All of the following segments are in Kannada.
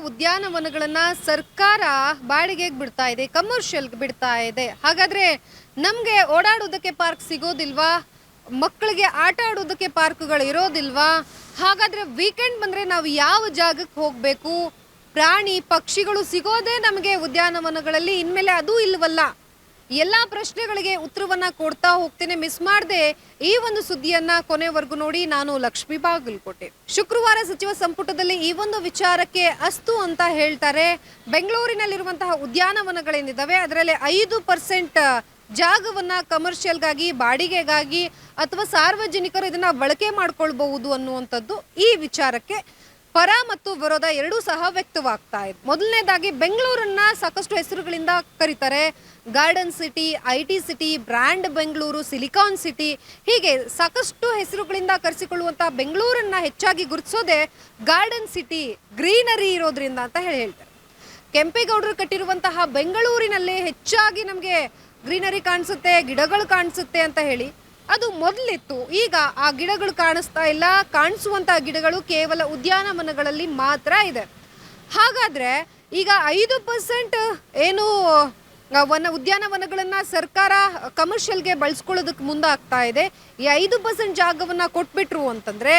ಉದ್ಯಾನವನಗಳನ್ನ ಸರ್ಕಾರ ಬಾಡಿಗೆಗೆ ಬಿಡ್ತಾ ಇದೆ, ಕಮರ್ಷಿಯಲ್ಗೆ ಬಿಡ್ತಾ ಇದೆ. ಹಾಗಾದ್ರೆ ನಮಗೆ ಓಡಾಡೋದಕ್ಕೆ ಪಾರ್ಕ್ ಸಿಗೋದಿಲ್ವಾ? ಮಕ್ಕಳಿಗೆ ಆಟ ಆಡೋದಕ್ಕೆ ಪಾರ್ಕ್ಗಳು ಇರೋದಿಲ್ವಾ? ಹಾಗಾದ್ರೆ ವೀಕೆಂಡ್ ಬಂದ್ರೆ ನಾವು ಯಾವ ಜಾಗಕ್ಕೆ ಹೋಗಬೇಕು? ಪ್ರಾಣಿ ಪಕ್ಷಿಗಳು ಸಿಗೋದೇ ನಮಗೆ ಉದ್ಯಾನವನಗಳಲ್ಲಿ, ಇನ್ಮೇಲೆ ಅದು ಇಲ್ವಲ್ಲ? ಎಲ್ಲ ಪ್ರಶ್ನೆಗಳಿಗೆ ಉತ್ತರವನ್ನ ಕೊಡ್ತಾ ಹೋಗ್ತೇನೆ. ಮಿಸ್ ಮಾಡದೆ ಈ ಒಂದು ಸುದ್ದಿಯನ್ನ ಕೊನೆವರೆಗೂ ನೋಡಿ. ನಾನು ಲಕ್ಷ್ಮೀ ಬಾಗಲಕೋಟೆ. ಶುಕ್ರವಾರ ಸಚಿವ ಸಂಪುಟದಲ್ಲಿ ಈ ಒಂದು ವಿಚಾರಕ್ಕೆ ಅಸ್ತು ಅಂತ ಹೇಳ್ತಾರೆ. ಬೆಂಗಳೂರಿನಲ್ಲಿರುವಂತಹ ಉದ್ಯಾನವನಗಳೇನಿದ್ದಾವೆ ಅದರಲ್ಲಿ 5% ಜಾಗವನ್ನ ಕಮರ್ಷಿಯಲ್ಗಾಗಿ, ಬಾಡಿಗೆಗಾಗಿ ಅಥವಾ ಸಾರ್ವಜನಿಕರು ಇದನ್ನ ಬಳಕೆ ಮಾಡ್ಕೊಳ್ಬಹುದು ಅನ್ನುವಂಥದ್ದು ಈ ವಿಚಾರಕ್ಕೆ ಪರ ಮತ್ತು ವಿರೋಧ ಎರಡೂ ಸಹ ವ್ಯಕ್ತವಾಗ್ತಾ ಇದೆ. ಮೊದಲನೇದಾಗಿ ಬೆಂಗಳೂರನ್ನ ಸಾಕಷ್ಟು ಹೆಸರುಗಳಿಂದ ಕರೀತಾರೆ. Garden city, IT city, brand Bengaluru, silicon city, ಹೀಗೆ ಸಾಕಷ್ಟು ಹೆಸರುಗಳಿಂದ ಕರೆಸಿಕೊಳ್ಳುವಂತಹ ಬೆಂಗಳೂರನ್ನ ಹೆಚ್ಚಾಗಿ ಗುರುತಿಸೋದೆ ಗಾರ್ಡನ್ ಸಿಟಿ, ಗ್ರೀನರಿ ಇರೋದ್ರಿಂದ ಅಂತ ಹೇಳ್ತಾರೆ. ಕೆಂಪೇಗೌಡರು ಕಟ್ಟಿರುವಂತಹ ಬೆಂಗಳೂರಿನಲ್ಲಿ ಹೆಚ್ಚಾಗಿ ನಮಗೆ ಗ್ರೀನರಿ ಕಾಣಿಸುತ್ತೆ, ಗಿಡಗಳು ಕಾಣಿಸುತ್ತೆ ಅಂತ ಹೇಳಿ ಅದು ಮೊದಲಿತ್ತು. ಈಗ ಆ ಗಿಡಗಳು ಕಾಣಿಸ್ತಾ ಇಲ್ಲ. ಕಾಣಿಸುವಂತಹ ಗಿಡಗಳು ಕೇವಲ ಉದ್ಯಾನವನಗಳಲ್ಲಿ ಮಾತ್ರ ಇದೆ. ಹಾಗಾದ್ರೆ ಈಗ 5% ಏನು ಉದ್ಯಾನವನಗಳನ್ನ ಸರ್ಕಾರ ಕಮರ್ಷಿಯಲ್ಗೆ ಬಳಸ್ಕೊಳ್ಳೋದಕ್ಕೆ ಮುಂದಾಗ್ತಾ ಇದೆ. ಈ 5% ಜಾಗವನ್ನ ಕೊಟ್ಬಿಟ್ರು ಅಂತಂದ್ರೆ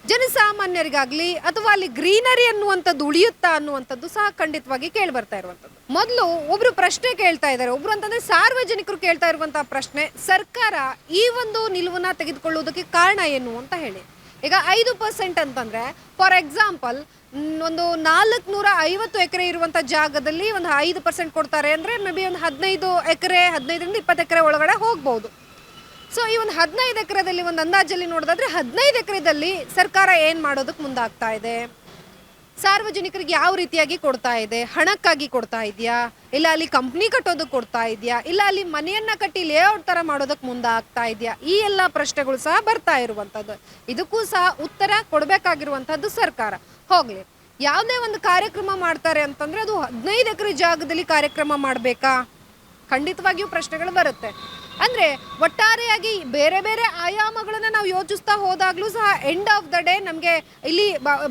ಜನಸಾಮಾನ್ಯರಿಗಾಗ್ಲಿ ಅಥವಾ ಅಲ್ಲಿ ಗ್ರೀನರಿ ಅನ್ನುವಂಥದ್ದು ಉಳಿಯುತ್ತಾ ಅನ್ನುವಂಥದ್ದು ಸಹ ಖಂಡಿತವಾಗಿ ಕೇಳಿ ಬರ್ತಾ ಇರುವಂಥದ್ದು. ಮೊದಲು ಒಬ್ರು ಪ್ರಶ್ನೆ ಕೇಳ್ತಾ ಇದ್ದಾರೆ. ಒಬ್ರು ಅಂತಂದ್ರೆ ಸಾರ್ವಜನಿಕರು ಕೇಳ್ತಾ ಇರುವಂತಹ ಪ್ರಶ್ನೆ, ಸರ್ಕಾರ ಈ ಒಂದು ನಿಲುವನ್ನ ತೆಗೆದುಕೊಳ್ಳುವುದಕ್ಕೆ ಕಾರಣ ಏನು ಅಂತ ಹೇಳಿ. ಈಗ 5% ಅಂತಂದ್ರೆ ಫಾರ್ ಎಕ್ಸಾಂಪಲ್ ಒಂದು 450 ಎಕರೆ ಇರುವಂತ ಜಾಗದಲ್ಲಿ ಒಂದು 5% ಕೊಡ್ತಾರೆ ಅಂದ್ರೆ ಮೇ ಬಿ ಒಂದು 15 ಎಕರೆ, 15ರಿಂದ 20 ಎಕರೆ ಒಳಗಡೆ ಹೋಗ್ಬಹುದು. ಸೊ ಈ ಒಂದು 15 ಎಕರೆದಲ್ಲಿ ಒಂದು ಅಂದಾಜಲ್ಲಿ ನೋಡೋದಾದ್ರೆ 15 ಎಕರೆದಲ್ಲಿ ಸರ್ಕಾರ ಏನ್ ಮಾಡೋದಕ್ಕೆ ಮುಂದಾಗ್ತಾ ಇದೆ? ಸಾರ್ವಜನಿಕರಿಗೆ ಯಾವ ರೀತಿಯಾಗಿ ಕೊಡ್ತಾ ಇದೆ? ಹಣಕ್ಕಾಗಿ ಕೊಡ್ತಾ ಇದೆಯಾ, ಇಲ್ಲ ಅಲ್ಲಿ ಕಂಪ್ನಿ ಕಟ್ಟೋದಕ್ಕೆ ಕೊಡ್ತಾ ಇದೆಯಾ, ಇಲ್ಲ ಅಲ್ಲಿ ಮನೆಯನ್ನ ಕಟ್ಟಿ ಲೇಔಟ್ ತರ ಮಾಡೋದಕ್ಕೆ ಮುಂದಾಗ್ತಾ ಇದೆಯಾ? ಈ ಎಲ್ಲ ಪ್ರಶ್ನೆಗಳು ಸಹ ಬರ್ತಾ ಇರುವಂತದ್ದು. ಇದಕ್ಕೂ ಸಹ ಉತ್ತರ ಕೊಡಬೇಕಾಗಿರುವಂತದ್ದು ಸರ್ಕಾರ. ಹೋಗ್ಲಿ, ಯಾವುದೇ ಒಂದು ಕಾರ್ಯಕ್ರಮ ಮಾಡ್ತಾರೆ ಅಂತಂದ್ರೆ ಅದು 15 ಎಕರೆ ಜಾಗದಲ್ಲಿ ಕಾರ್ಯಕ್ರಮ ಮಾಡಬೇಕಾ? ಖಂಡಿತವಾಗಿಯೂ ಪ್ರಶ್ನೆಗಳು ಬರುತ್ತೆ. ಅಂದ್ರೆ ಒಟ್ಟಾರೆಯಾಗಿ ಬೇರೆ ಬೇರೆ ಆಯಾಮಗಳನ್ನ ನಾವು ಯೋಚಿಸ್ತಾ ಹೋದಾಗ್ಲೂ ಸಹ ಎಂಡ್ ಆಫ್ ದ ಡೇ ನಮಗೆ ಇಲ್ಲಿ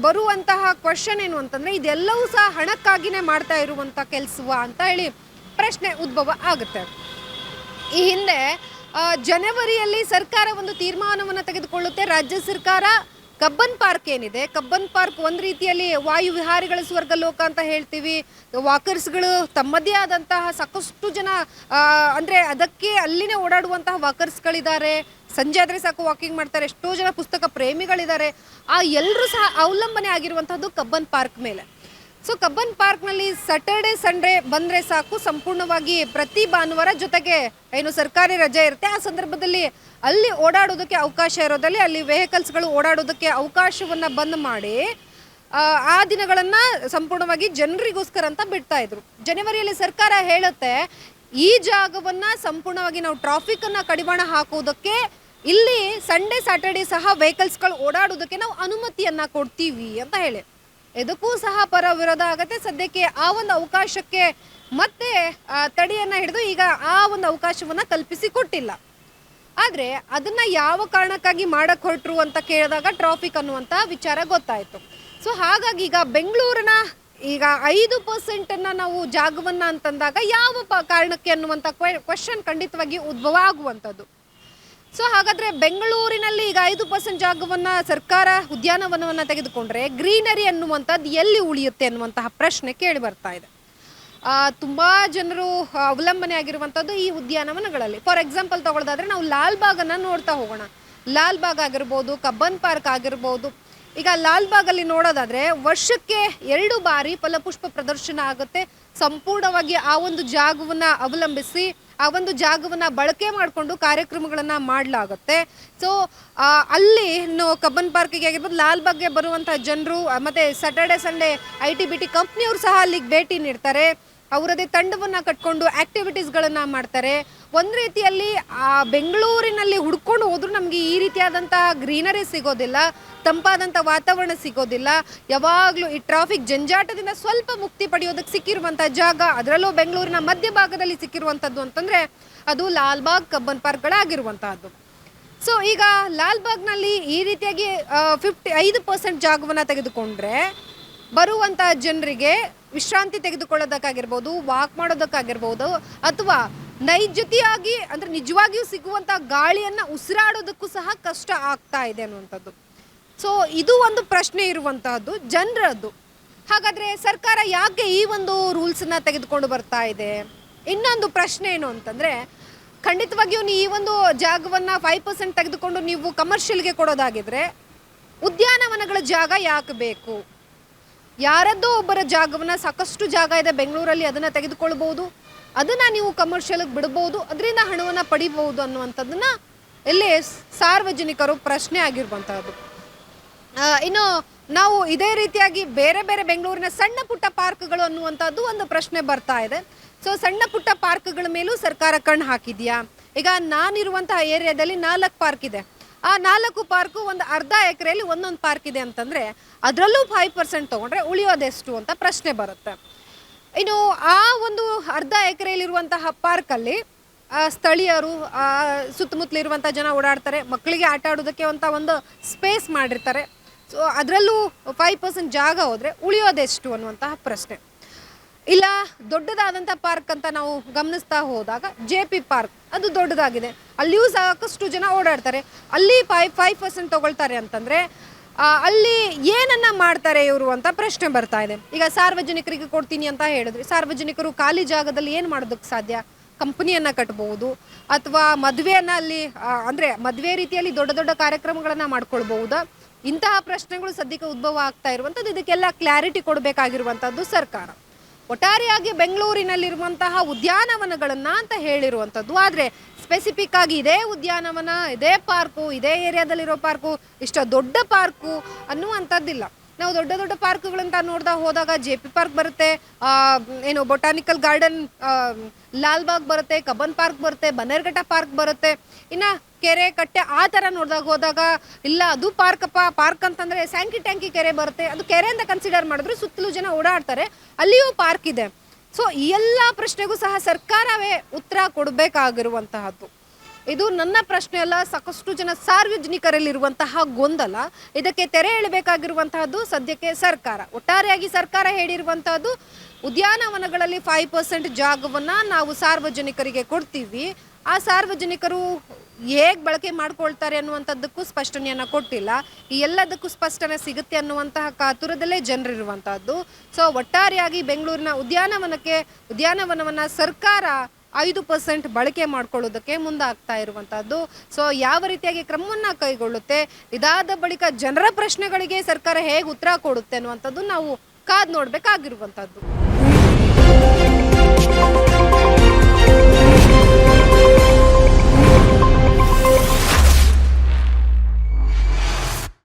ಬರುವಂತಹ ಕ್ವಶನ್ ಏನು ಅಂತಂದ್ರೆ ಇದೆಲ್ಲವೂ ಸಹ ಹಣಕ್ಕಾಗಿನೇ ಮಾಡ್ತಾ ಇರುವಂತ ಕೆಲಸವಾ ಅಂತ ಹೇಳಿ ಪ್ರಶ್ನೆ ಉದ್ಭವ ಆಗುತ್ತೆ. ಈ ಹಿಂದೆ ಜನವರಿಯಲ್ಲಿ ಸರ್ಕಾರ ಒಂದು ತೀರ್ಮಾನವನ್ನು ತೆಗೆದುಕೊಳ್ಳುತ್ತೆ. ರಾಜ್ಯ ಸರ್ಕಾರ ಕಬ್ಬನ್ ಪಾರ್ಕ್ ಏನಿದೆ, ಕಬ್ಬನ್ ಪಾರ್ಕ್ ಒಂದು ರೀತಿಯಲ್ಲಿ ವಾಯು ವಿಹಾರಿಗಳ ಸ್ವರ್ಗ ಲೋಕ ಅಂತ ಹೇಳ್ತೀವಿ. ವಾಕರ್ಸ್ಗಳು ತಮ್ಮದೇ ಆದಂತಹ ಸಾಕಷ್ಟು ಜನ ಅಂದ್ರೆ ಅದಕ್ಕೆ ಅಲ್ಲಿನೇ ಓಡಾಡುವಂತಹ ವಾಕರ್ಸ್ಗಳಿದ್ದಾರೆ. ಸಂಜೆ ಆದರೆ ಸಾಕು ವಾಕಿಂಗ್ ಮಾಡ್ತಾರೆ. ಎಷ್ಟೋ ಜನ ಪುಸ್ತಕ ಪ್ರೇಮಿಗಳಿದ್ದಾರೆ. ಆ ಎಲ್ಲರೂ ಸಹ ಅವಲಂಬನೆ ಆಗಿರುವಂತಹದ್ದು ಕಬ್ಬನ್ ಪಾರ್ಕ್ ಮೇಲೆ. ಸೊ ಕಬ್ಬನ್ ಪಾರ್ಕ್ನಲ್ಲಿ ಸ್ಯಾಟರ್ಡೆ ಸಂಡೇ ಬಂದರೆ ಸಾಕು, ಸಂಪೂರ್ಣವಾಗಿ ಪ್ರತಿ ಭಾನುವಾರ ಜೊತೆಗೆ ಏನು ಸರ್ಕಾರಿ ರಜೆ ಇರುತ್ತೆ ಆ ಸಂದರ್ಭದಲ್ಲಿ ಅಲ್ಲಿ ಓಡಾಡೋದಕ್ಕೆ ಅವಕಾಶ ಇರೋದಲ್ಲಿ ಅಲ್ಲಿ ವೆಹಿಕಲ್ಸ್ಗಳು ಓಡಾಡೋದಕ್ಕೆ ಅವಕಾಶವನ್ನು ಬಂದ್ ಮಾಡಿ ಆ ದಿನಗಳನ್ನು ಸಂಪೂರ್ಣವಾಗಿ ಜನರಿಗೋಸ್ಕರ ಅಂತ ಬಿಡ್ತಾ ಇದ್ರು. ಜನವರಿಯಲ್ಲಿ ಸರ್ಕಾರ ಹೇಳುತ್ತೆ ಈ ಜಾಗವನ್ನು ಸಂಪೂರ್ಣವಾಗಿ ನಾವು ಟ್ರಾಫಿಕನ್ನು ಕಡಿವಾಣ ಹಾಕೋದಕ್ಕೆ ಇಲ್ಲಿ ಸಂಡೇ ಸ್ಯಾಟರ್ಡೆ ಸಹ ವೆಹಿಕಲ್ಸ್ಗಳು ಓಡಾಡೋದಕ್ಕೆ ನಾವು ಅನುಮತಿಯನ್ನು ಕೊಡ್ತೀವಿ ಅಂತ ಹೇಳಿ. ಇದಕ್ಕೂ ಸಹ ಪರ ವಿರೋಧ ಆಗುತ್ತೆ. ಸದ್ಯಕ್ಕೆ ಆ ಒಂದು ಅವಕಾಶಕ್ಕೆ ಮತ್ತೆ ತಡೆಯನ್ನು ಹಿಡಿದು ಈಗ ಆ ಒಂದು ಅವಕಾಶವನ್ನು ಕಲ್ಪಿಸಿ ಕೊಟ್ಟಿಲ್ಲ. ಆದರೆ ಅದನ್ನು ಯಾವ ಕಾರಣಕ್ಕಾಗಿ ಮಾಡಕ್ಕೆ ಹೊರಟರು ಅಂತ ಕೇಳಿದಾಗ ಟ್ರಾಫಿಕ್ ಅನ್ನುವಂಥ ವಿಚಾರ ಗೊತ್ತಾಯಿತು. ಸೊ ಹಾಗಾಗಿ ಈಗ ಬೆಂಗಳೂರಿನ ಈಗ 5% ನಾವು ಜಾಗವನ್ನು ಅಂತಂದಾಗ ಯಾವ ಕಾರಣಕ್ಕೆ ಅನ್ನುವಂಥ ಕ್ವೆಶನ್ ಖಂಡಿತವಾಗಿ ಉದ್ಭವ ಆಗುವಂಥದ್ದು. ಸೊ ಹಾಗಾದರೆ ಬೆಂಗಳೂರಿನಲ್ಲಿ ಈಗ 5% ಜಾಗವನ್ನು ಸರ್ಕಾರ ಉದ್ಯಾನವನವನ್ನು ತೆಗೆದುಕೊಂಡ್ರೆ ಗ್ರೀನರಿ ಅನ್ನುವಂಥದ್ದು ಎಲ್ಲಿ ಉಳಿಯುತ್ತೆ ಅನ್ನುವಂತಹ ಪ್ರಶ್ನೆ ಕೇಳಿ ಬರ್ತಾ ಇದೆ. ತುಂಬ ಜನರು ಅವಲಂಬನೆ ಆಗಿರುವಂಥದ್ದು ಈ ಉದ್ಯಾನವನಗಳಲ್ಲಿ. ಫಾರ್ ಎಕ್ಸಾಂಪಲ್ ತಗೊಳ್ಳೋದಾದ್ರೆ ನಾವು ಲಾಲ್ಬಾಗನ್ನು ನೋಡ್ತಾ ಹೋಗೋಣ. ಲಾಲ್ಬಾಗ್ ಆಗಿರ್ಬೋದು, ಕಬ್ಬನ್ ಪಾರ್ಕ್ ಆಗಿರ್ಬೋದು. ಈಗ ಲಾಲ್ಬಾಗಲ್ಲಿ ನೋಡೋದಾದ್ರೆ ವರ್ಷಕ್ಕೆ 2 ಬಾರಿ ಫಲಪುಷ್ಪ ಪ್ರದರ್ಶನ ಆಗುತ್ತೆ. ಸಂಪೂರ್ಣವಾಗಿ ಆ ಒಂದು ಜಾಗವನ್ನು ಅವಲಂಬಿಸಿ ಆ ಒಂದು ಜಾಗವನ್ನು ಬಳಕೆ ಮಾಡಿಕೊಂಡು ಕಾರ್ಯಕ್ರಮಗಳನ್ನು ಮಾಡಲಾಗುತ್ತೆ. ಸೊ ಅಲ್ಲಿ ಕಬ್ಬನ್ ಪಾರ್ಕಿಗೆ ಆಗಿರ್ಬೋದು, ಲಾಲ್ಬಾಗ್ಗೆ ಬರುವಂಥ ಜನರು ಮತ್ತು ಸ್ಯಾಟರ್ಡೆ ಸಂಡೇ IT-BT ಕಂಪ್ನಿಯವರು ಸಹ ಅಲ್ಲಿಗೆ ಭೇಟಿ ನೀಡ್ತಾರೆ. ಅವರದೇ ತಂಡವನ್ನು ಕಟ್ಕೊಂಡು ಆ್ಯಕ್ಟಿವಿಟೀಸ್ಗಳನ್ನು ಮಾಡ್ತಾರೆ. ಒಂದು ರೀತಿಯಲ್ಲಿ ಆ ಬೆಂಗಳೂರಿನಲ್ಲಿ ಹುಡ್ಕೊಂಡು ಹೋದ್ರೂ ನಮಗೆ ಈ ರೀತಿಯಾದಂತಹ ಗ್ರೀನರಿ ಸಿಗೋದಿಲ್ಲ, ತಂಪಾದಂಥ ವಾತಾವರಣ ಸಿಗೋದಿಲ್ಲ. ಯಾವಾಗಲೂ ಈ ಟ್ರಾಫಿಕ್ ಜಂಜಾಟದಿಂದ ಸ್ವಲ್ಪ ಮುಕ್ತಿ ಪಡೆಯೋದಕ್ಕೆ ಸಿಕ್ಕಿರುವಂಥ ಜಾಗ, ಅದರಲ್ಲೂ ಬೆಂಗಳೂರಿನ ಮಧ್ಯಭಾಗದಲ್ಲಿ ಸಿಕ್ಕಿರುವಂಥದ್ದು ಅಂತಂದರೆ ಅದು ಲಾಲ್ಬಾಗ್, ಕಬ್ಬನ್ ಪಾರ್ಕ್ಗಳಾಗಿರುವಂತಹದ್ದು. ಸೊ ಈಗ ಲಾಲ್ಬಾಗ್ನಲ್ಲಿ ಈ ರೀತಿಯಾಗಿ 5% ಜಾಗವನ್ನು ತೆಗೆದುಕೊಂಡ್ರೆ ಬರುವಂತಹ ಜನರಿಗೆ ವಿಶ್ರಾಂತಿ ತೆಗೆದುಕೊಳ್ಳೋದಕ್ಕಾಗಿರ್ಬೋದು, ವಾಕ್ ಮಾಡೋದಕ್ಕಾಗಿರ್ಬೋದು, ಅಥವಾ ನೈಜತೆಯಾಗಿ ಅಂದರೆ ನಿಜವಾಗಿಯೂ ಸಿಗುವಂಥ ಗಾಳಿಯನ್ನು ಉಸಿರಾಡೋದಕ್ಕೂ ಸಹ ಕಷ್ಟ ಆಗ್ತಾ ಇದೆ ಅನ್ನುವಂಥದ್ದು. ಸೊ ಇದು ಒಂದು ಪ್ರಶ್ನೆ ಇರುವಂತಹದ್ದು ಜನರದ್ದು. ಹಾಗಾದರೆ ಸರ್ಕಾರ ಯಾಕೆ ಈ ಒಂದು ರೂಲ್ಸನ್ನು ತೆಗೆದುಕೊಂಡು ಬರ್ತಾ ಇದೆ? ಇನ್ನೊಂದು ಪ್ರಶ್ನೆ ಏನು ಅಂತಂದರೆ, ಖಂಡಿತವಾಗಿಯೂ ಈ ಒಂದು ಜಾಗವನ್ನು 5% ತೆಗೆದುಕೊಂಡು ನೀವು ಕಮರ್ಷಿಯಲ್ಗೆ ಕೊಡೋದಾಗಿದ್ರೆ ಉದ್ಯಾನವನಗಳ ಜಾಗ ಯಾಕೆ ಬೇಕು? ಯಾರದ್ದೋ ಒಬ್ಬರ ಜಾಗವನ್ನು, ಸಾಕಷ್ಟು ಜಾಗ ಇದೆ ಬೆಂಗಳೂರಲ್ಲಿ, ಅದನ್ನು ತೆಗೆದುಕೊಳ್ಬೋದು, ಅದನ್ನು ನೀವು ಕಮರ್ಷಿಯಲ್ಗೆ ಬಿಡ್ಬೋದು, ಅದರಿಂದ ಹಣವನ್ನು ಪಡಿಬೋದು ಅನ್ನುವಂಥದ್ದನ್ನು ಇಲ್ಲಿ ಸಾರ್ವಜನಿಕರು ಪ್ರಶ್ನೆ ಆಗಿರುವಂಥದ್ದು. ಇನ್ನು ನಾವು ಇದೇ ರೀತಿಯಾಗಿ ಬೇರೆ ಬೇರೆ ಬೆಂಗಳೂರಿನ ಸಣ್ಣ ಪುಟ್ಟ ಪಾರ್ಕ್ಗಳು ಅನ್ನುವಂಥದ್ದು ಒಂದು ಪ್ರಶ್ನೆ ಬರ್ತಾ ಇದೆ. ಸೊ ಸಣ್ಣ ಪುಟ್ಟ ಪಾರ್ಕ್ಗಳ ಮೇಲೂ ಸರ್ಕಾರ ಕಣ್ಣು ಹಾಕಿದೆಯಾ? ಈಗ ನಾನಿರುವಂತಹ ಏರಿಯಾದಲ್ಲಿ 4 ಪಾರ್ಕ್ ಇದೆ. ಆ 4 ಪಾರ್ಕು ಒಂದು ಅರ್ಧ ಎಕರೆಯಲ್ಲಿ ಒಂದೊಂದು ಪಾರ್ಕ್ ಇದೆ ಅಂತಂದರೆ ಅದರಲ್ಲೂ 5% ತೊಗೊಂಡ್ರೆ ಉಳಿಯೋದೆಷ್ಟು ಅಂತ ಪ್ರಶ್ನೆ ಬರುತ್ತೆ. ಇನ್ನು ಆ ಒಂದು ಅರ್ಧ ಎಕರೆಯಲ್ಲಿರುವಂತಹ ಪಾರ್ಕಲ್ಲಿ ಸ್ಥಳೀಯರು, ಸುತ್ತಮುತ್ತಲಿರುವಂಥ ಜನ ಓಡಾಡ್ತಾರೆ, ಮಕ್ಕಳಿಗೆ ಆಟ ಆಡೋದಕ್ಕೆ ಅಂತ ಒಂದು ಸ್ಪೇಸ್ ಮಾಡಿರ್ತಾರೆ. ಸೊ ಅದರಲ್ಲೂ 5% ಜಾಗ ಹೋದರೆ ಉಳಿಯೋದೆಷ್ಟು ಅನ್ನುವಂತಹ ಪ್ರಶ್ನೆ. ಇಲ್ಲ ದೊಡ್ಡದಾದಂಥ ಪಾರ್ಕ್ ಅಂತ ನಾವು ಗಮನಿಸ್ತಾ ಹೋದಾಗ JP ಪಾರ್ಕ್ ಅದು ದೊಡ್ಡದಾಗಿದೆ, ಅಲ್ಲಿಯೂ ಸಾಕಷ್ಟು ಜನ ಓಡಾಡ್ತಾರೆ, ಅಲ್ಲಿ 5% ತೊಗೊಳ್ತಾರೆ ಅಂತಂದರೆ ಅಲ್ಲಿ ಏನನ್ನ ಮಾಡ್ತಾರೆ ಇವರು ಅಂತ ಪ್ರಶ್ನೆ ಬರ್ತಾ ಇದೆ. ಈಗ ಸಾರ್ವಜನಿಕರಿಗೆ ಕೊಡ್ತೀನಿ ಅಂತ ಹೇಳಿದ್ರಿ, ಸಾರ್ವಜನಿಕರು ಖಾಲಿ ಜಾಗದಲ್ಲಿ ಏನು ಮಾಡೋದಕ್ಕೆ ಸಾಧ್ಯ? ಕಂಪನಿಯನ್ನು ಕಟ್ಬೋದು, ಅಥವಾ ಮದುವೆಯನ್ನು ಅಲ್ಲಿ ಅಂದರೆ ಮದುವೆ ರೀತಿಯಲ್ಲಿ ದೊಡ್ಡ ದೊಡ್ಡ ಕಾರ್ಯಕ್ರಮಗಳನ್ನು ಮಾಡ್ಕೊಳ್ಬಹುದು. ಇಂತಹ ಪ್ರಶ್ನೆಗಳು ಸದ್ಯಕ್ಕೆ ಉದ್ಭವ ಆಗ್ತಾ ಇರುವಂಥದ್ದು. ಇದಕ್ಕೆಲ್ಲ ಕ್ಲಾರಿಟಿ ಕೊಡಬೇಕಾಗಿರುವಂಥದ್ದು ಸರ್ಕಾರ. ಒಟ್ಟಾರೆಯಾಗಿ ಬೆಂಗಳೂರಿನಲ್ಲಿರುವಂತಹ ಉದ್ಯಾನವನಗಳನ್ನು ಅಂತ ಹೇಳಿರುವಂಥದ್ದು, ಆದರೆ ಸ್ಪೆಸಿಫಿಕ್ ಆಗಿ ಇದೇ ಉದ್ಯಾನವನ, ಇದೇ ಪಾರ್ಕು, ಇದೇ ಏರಿಯಾದಲ್ಲಿರೋ ಪಾರ್ಕು, ಇಷ್ಟ ದೊಡ್ಡ ಪಾರ್ಕು ಅನ್ನುವಂಥದ್ದಿಲ್ಲ. ನಾವು ದೊಡ್ಡ ದೊಡ್ಡ ಪಾರ್ಕ್ಗಳಂತ ನೋಡ್ತಾ ಹೋದಾಗ JP ಪಾರ್ಕ್ ಬರುತ್ತೆ, ಏನು ಬೊಟಾನಿಕಲ್ ಗಾರ್ಡನ್ ಲಾಲ್ಬಾಗ್ ಬರುತ್ತೆ, ಕಬ್ಬನ್ ಪಾರ್ಕ್ ಬರುತ್ತೆ, ಬನ್ನೇರ್ಘಟ್ಟ ಪಾರ್ಕ್ ಬರುತ್ತೆ. ಇನ್ನು ಕೆರೆ ಕಟ್ಟೆ ಆ ಥರ ನೋಡಿದಾಗ ಹೋದಾಗ ಇಲ್ಲ ಅದು ಪಾರ್ಕಪ್ಪ, ಪಾರ್ಕ್ ಅಂತಂದರೆ ಸ್ಯಾಂಕಿ ಟ್ಯಾಂಕಿ ಕೆರೆ ಬರುತ್ತೆ, ಅದು ಕೆರೆ ಅಂತ ಕನ್ಸಿಡರ್ ಮಾಡಿದ್ರು ಸುತ್ತಲೂ ಜನ ಓಡಾಡ್ತಾರೆ, ಅಲ್ಲಿಯೂ ಪಾರ್ಕ್ ಇದೆ. ಸೊ ಈ ಎಲ್ಲ ಪ್ರಶ್ನೆಗೂ ಸಹ ಸರ್ಕಾರವೇ ಉತ್ತರ ಕೊಡಬೇಕಾಗಿರುವಂತಹದ್ದು. ಇದು ನನ್ನ ಪ್ರಶ್ನೆ ಅಲ್ಲ, ಸಾಕಷ್ಟು ಜನ ಸಾರ್ವಜನಿಕರಲ್ಲಿರುವಂತಹ ಗೊಂದಲ. ಇದಕ್ಕೆ ತೆರೆ ಎಳಬೇಕಾಗಿರುವಂತಹದ್ದು ಸದ್ಯಕ್ಕೆ ಸರ್ಕಾರ. ಒಟ್ಟಾರೆಯಾಗಿ ಸರ್ಕಾರ ಹೇಳಿರುವಂತಹದ್ದು ಉದ್ಯಾನವನಗಳಲ್ಲಿ 5% ಜಾಗವನ್ನು ನಾವು ಸಾರ್ವಜನಿಕರಿಗೆ ಕೊಡ್ತೀವಿ, ಆ ಸಾರ್ವಜನಿಕರು ಹೇಗೆ ಬಳಕೆ ಮಾಡ್ಕೊಳ್ತಾರೆ ಅನ್ನುವಂಥದ್ದಕ್ಕೂ ಸ್ಪಷ್ಟನೆಯನ್ನು ಕೊಟ್ಟಿಲ್ಲ. ಈ ಎಲ್ಲದಕ್ಕೂ ಸ್ಪಷ್ಟನೆ ಸಿಗುತ್ತೆ ಅನ್ನುವಂತಹ ಕಾತುರದಲ್ಲೇ ಜನರಿರುವಂತಹದ್ದು. ಸೊ ಒಟ್ಟಾರೆಯಾಗಿ ಬೆಂಗಳೂರಿನ ಉದ್ಯಾನವನವನ್ನು ಸರ್ಕಾರ 5% ಬಳಕೆ ಮಾಡ್ಕೊಳ್ಳೋದಕ್ಕೆ ಮುಂದಾಗ್ತಾ ಇರುವಂತಹದ್ದು. ಸೊ ಯಾವ ರೀತಿಯಾಗಿ ಕ್ರಮವನ್ನು ಕೈಗೊಳ್ಳುತ್ತೆ, ಇದಾದ ಬಳಿಕ ಜನರ ಪ್ರಶ್ನೆಗಳಿಗೆ ಸರ್ಕಾರ ಹೇಗೆ ಉತ್ತರ ಕೊಡುತ್ತೆ ಅನ್ನುವಂಥದ್ದು ನಾವು ಕಾದು ನೋಡಬೇಕಾಗಿರುವಂಥದ್ದು.